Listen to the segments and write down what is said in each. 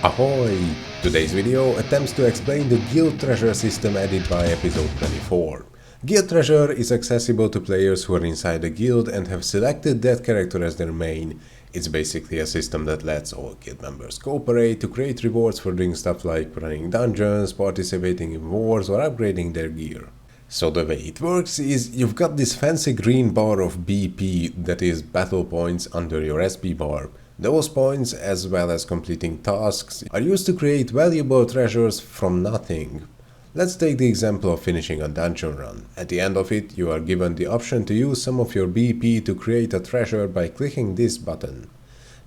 Ahoy! Today's video attempts to explain the Guild Treasure system added by episode 24. Guild Treasure is accessible to players who are inside the guild and have selected that character as their main. It's basically a system that lets all guild members cooperate to create rewards for doing stuff like running dungeons, participating in wars, or upgrading their gear. So the way it works is you've got this fancy green bar of BP, that is battle points, under your SP bar. Those points, as well as completing tasks, are used to create valuable treasures from nothing. Let's take the example of finishing a dungeon run. At the end of it, you are given the option to use some of your BP to create a treasure by clicking this button.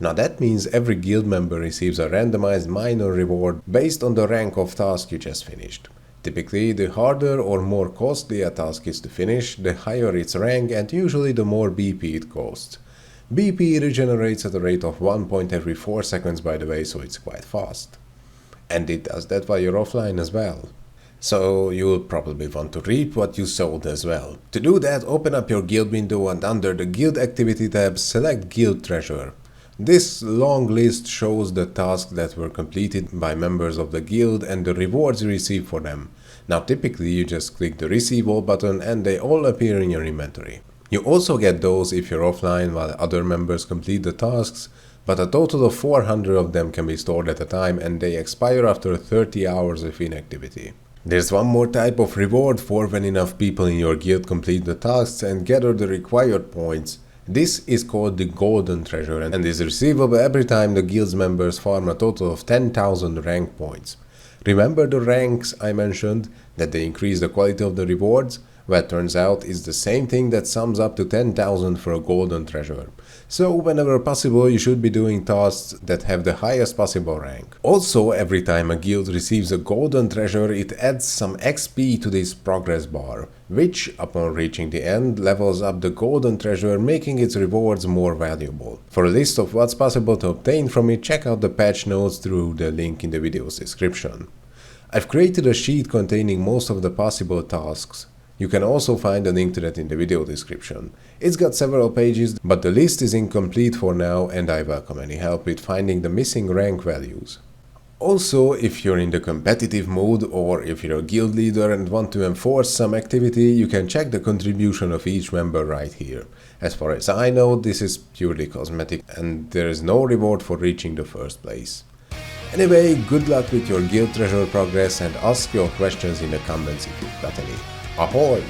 Now that means every guild member receives a randomized minor reward based on the rank of task you just finished. Typically, the harder or more costly a task is to finish, the higher its rank and usually the more BP it costs. BP regenerates at a rate of 1 point every 4 seconds, by the way, so it's quite fast. And it does that while you're offline as well. So you'll probably want to reap what you sowed as well. To do that, open up your guild window and under the Guild Activity tab, select Guild Treasure. This long list shows the tasks that were completed by members of the guild and the rewards you receive for them. Now typically you just click the Receive All button and they all appear in your inventory. You also get those if you're offline while other members complete the tasks, but a total of 400 of them can be stored at a time and they expire after 30 hours of inactivity. There's one more type of reward for when enough people in your guild complete the tasks and gather the required points. This is called the Golden Treasure and is receivable every time the guild's members farm a total of 10,000 rank points. Remember the ranks I mentioned, that they increase the quality of the rewards? Well, it turns out it's the same thing that sums up to 10,000 for a Golden Treasure. So whenever possible you should be doing tasks that have the highest possible rank. Also, every time a guild receives a Golden Treasure it adds some XP to this progress bar, which, upon reaching the end, levels up the Golden Treasure, making its rewards more valuable. For a list of what's possible to obtain from it, check out the patch notes through the link in the video's description. I've created a sheet containing most of the possible tasks. You can also find a link to that in the video description. It's got several pages, but the list is incomplete for now and I welcome any help with finding the missing rank values. Also, if you're in the competitive mode or if you're a guild leader and want to enforce some activity, you can check the contribution of each member right here. As far as I know, this is purely cosmetic and there is no reward for reaching the first place. Anyway, good luck with your guild treasure progress and ask your questions in the comments if you've got any. Ahoy!